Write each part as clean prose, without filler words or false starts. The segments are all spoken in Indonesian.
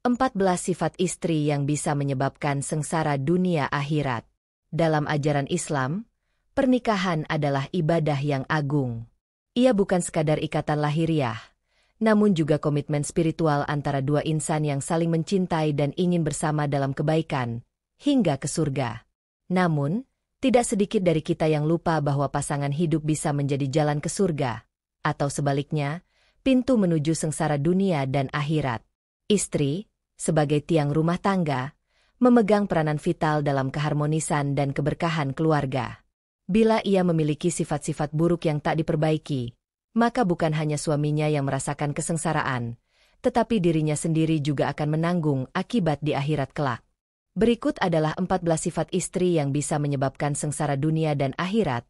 14 sifat istri yang bisa menyebabkan sengsara dunia akhirat. Dalam ajaran Islam, pernikahan adalah ibadah yang agung. Ia bukan sekadar ikatan lahiriah, namun juga komitmen spiritual antara dua insan yang saling mencintai dan ingin bersama dalam kebaikan, hingga ke surga. Namun, tidak sedikit dari kita yang lupa bahwa pasangan hidup bisa menjadi jalan ke surga, atau sebaliknya, pintu menuju sengsara dunia dan akhirat. Istri, sebagai tiang rumah tangga, memegang peranan vital dalam keharmonisan dan keberkahan keluarga. Bila ia memiliki sifat-sifat buruk yang tak diperbaiki, maka bukan hanya suaminya yang merasakan kesengsaraan, tetapi dirinya sendiri juga akan menanggung akibat di akhirat kelak. Berikut adalah 14 sifat istri yang bisa menyebabkan sengsara dunia dan akhirat,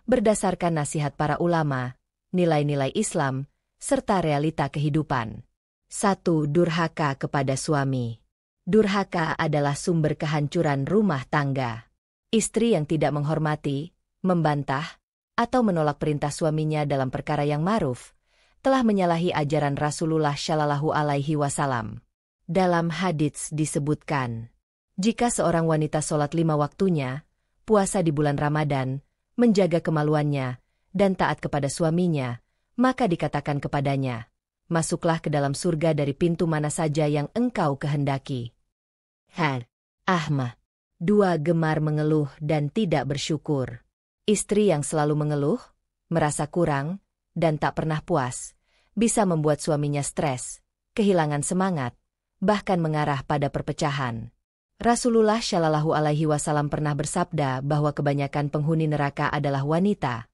berdasarkan nasihat para ulama, nilai-nilai Islam, serta realita kehidupan. 1. Durhaka kepada suami. Durhaka adalah sumber kehancuran rumah tangga. Istri yang tidak menghormati, membantah, atau menolak perintah suaminya dalam perkara yang ma'ruf, telah menyalahi ajaran Rasulullah Shallallahu Alaihi Wasallam. Dalam hadits disebutkan, jika seorang wanita sholat 5 waktunya, puasa di bulan Ramadan, menjaga kemaluannya, dan taat kepada suaminya, maka dikatakan kepadanya, masuklah ke dalam surga dari pintu mana saja yang engkau kehendaki. Ahmad. 2. Gemar mengeluh dan tidak bersyukur. Istri yang selalu mengeluh, merasa kurang, dan tak pernah puas, bisa membuat suaminya stres, kehilangan semangat, bahkan mengarah pada perpecahan. Rasulullah Shallallahu Alaihi Wasallam pernah bersabda bahwa kebanyakan penghuni neraka adalah wanita,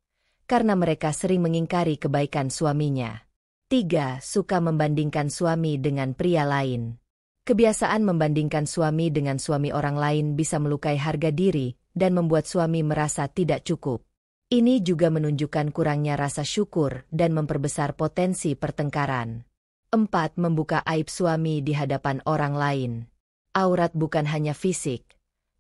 karena mereka sering mengingkari kebaikan suaminya. 3. Suka membandingkan suami dengan pria lain. Kebiasaan membandingkan suami dengan suami orang lain bisa melukai harga diri dan membuat suami merasa tidak cukup. Ini juga menunjukkan kurangnya rasa syukur dan memperbesar potensi pertengkaran. 4. Membuka aib suami di hadapan orang lain. Aurat bukan hanya fisik,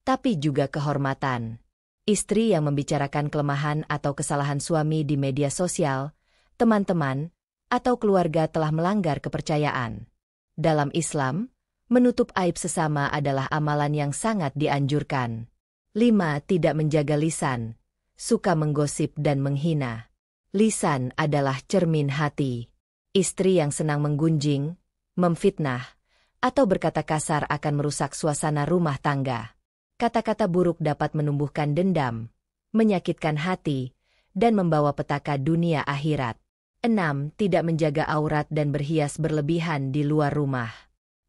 tapi juga kehormatan. Istri yang membicarakan kelemahan atau kesalahan suami di media sosial, teman-teman, atau keluarga telah melanggar kepercayaan. Dalam Islam, menutup aib sesama adalah amalan yang sangat dianjurkan. 5. Tidak menjaga lisan, suka menggosip dan menghina. Lisan adalah cermin hati. Istri yang senang menggunjing, memfitnah, atau berkata kasar akan merusak suasana rumah tangga. Kata-kata buruk dapat menumbuhkan dendam, menyakitkan hati, dan membawa petaka dunia akhirat. 6. Tidak menjaga aurat dan berhias berlebihan di luar rumah.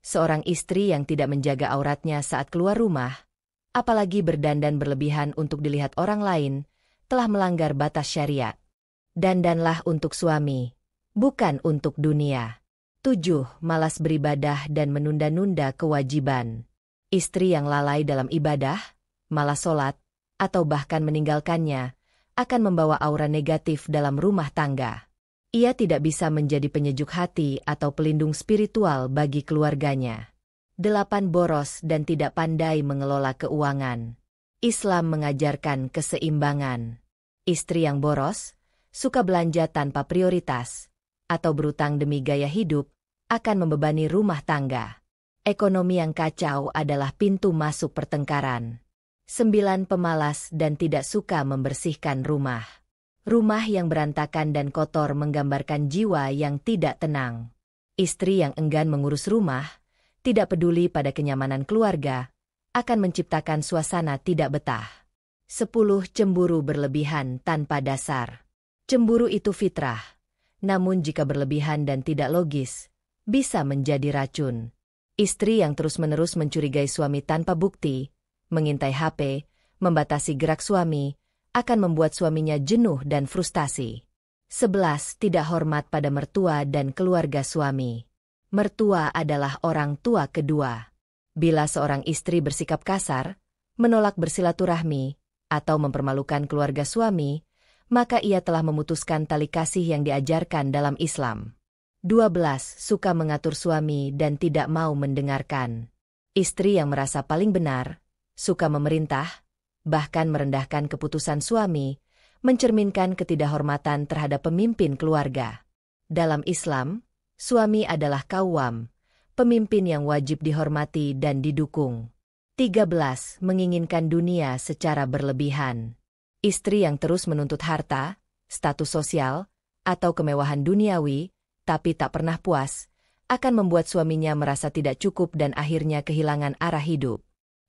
Seorang istri yang tidak menjaga auratnya saat keluar rumah, apalagi berdandan berlebihan untuk dilihat orang lain, telah melanggar batas syariat. Dandanlah untuk suami, bukan untuk dunia. 7. Malas beribadah dan menunda-nunda kewajiban. Istri yang lalai dalam ibadah, malas sholat, atau bahkan meninggalkannya, akan membawa aura negatif dalam rumah tangga. Ia tidak bisa menjadi penyejuk hati atau pelindung spiritual bagi keluarganya. 8. Boros dan tidak pandai mengelola keuangan. Islam mengajarkan keseimbangan. Istri yang boros, suka belanja tanpa prioritas, atau berutang demi gaya hidup, akan membebani rumah tangga. Ekonomi yang kacau adalah pintu masuk pertengkaran. 9. Pemalas dan tidak suka membersihkan rumah. Rumah yang berantakan dan kotor menggambarkan jiwa yang tidak tenang. Istri yang enggan mengurus rumah, tidak peduli pada kenyamanan keluarga, akan menciptakan suasana tidak betah. 10. Cemburu berlebihan tanpa dasar. Cemburu itu fitrah, namun jika berlebihan dan tidak logis, bisa menjadi racun. Istri yang terus-menerus mencurigai suami tanpa bukti, mengintai HP, membatasi gerak suami, akan membuat suaminya jenuh dan frustasi. 11. Tidak hormat pada mertua dan keluarga suami. Mertua adalah orang tua kedua. Bila seorang istri bersikap kasar, menolak bersilaturahmi, atau mempermalukan keluarga suami, maka ia telah memutuskan tali kasih yang diajarkan dalam Islam. 12. Suka mengatur suami dan tidak mau mendengarkan. Istri yang merasa paling benar, suka memerintah, bahkan merendahkan keputusan suami, mencerminkan ketidakhormatan terhadap pemimpin keluarga. Dalam Islam, suami adalah qawwam, pemimpin yang wajib dihormati dan didukung. 13. Menginginkan dunia secara berlebihan. Istri yang terus menuntut harta, status sosial, atau kemewahan duniawi, tapi tak pernah puas, akan membuat suaminya merasa tidak cukup dan akhirnya kehilangan arah hidup.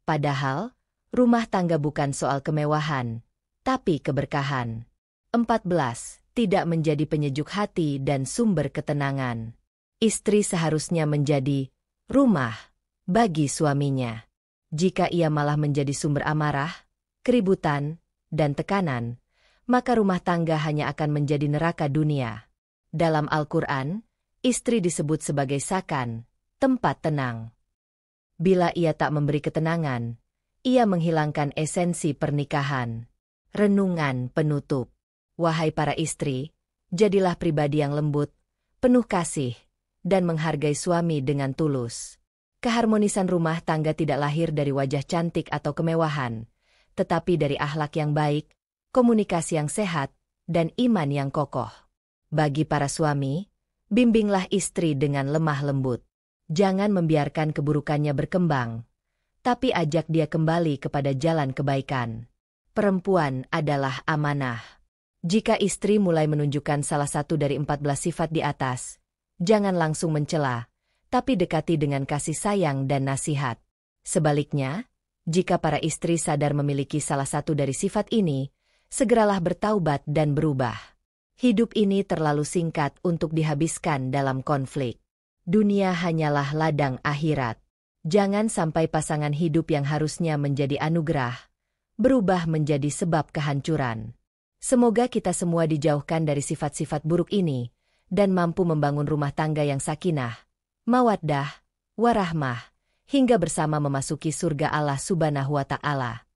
Padahal, rumah tangga bukan soal kemewahan, tapi keberkahan. 14. Tidak menjadi penyejuk hati dan sumber ketenangan. Istri seharusnya menjadi rumah bagi suaminya. Jika ia malah menjadi sumber amarah, keributan, dan tekanan, maka rumah tangga hanya akan menjadi neraka dunia. Dalam Al-Quran, istri disebut sebagai sakan, tempat tenang. Bila ia tak memberi ketenangan, ia menghilangkan esensi pernikahan. Renungan penutup. Wahai para istri, jadilah pribadi yang lembut, penuh kasih, dan menghargai suami dengan tulus. Keharmonisan rumah tangga tidak lahir dari wajah cantik atau kemewahan, tetapi dari akhlak yang baik, komunikasi yang sehat, dan iman yang kokoh. Bagi para suami, bimbinglah istri dengan lemah lembut. Jangan membiarkan keburukannya berkembang, tapi ajak dia kembali kepada jalan kebaikan. Perempuan adalah amanah. Jika istri mulai menunjukkan salah satu dari 14 sifat di atas, jangan langsung mencela, tapi dekati dengan kasih sayang dan nasihat. Sebaliknya, jika para istri sadar memiliki salah satu dari sifat ini, segeralah bertaubat dan berubah. Hidup ini terlalu singkat untuk dihabiskan dalam konflik. Dunia hanyalah ladang akhirat. Jangan sampai pasangan hidup yang harusnya menjadi anugerah, berubah menjadi sebab kehancuran. Semoga kita semua dijauhkan dari sifat-sifat buruk ini, dan mampu membangun rumah tangga yang sakinah, mawaddah, warahmah, hingga bersama memasuki surga Allah Subhanahu wa Ta'ala.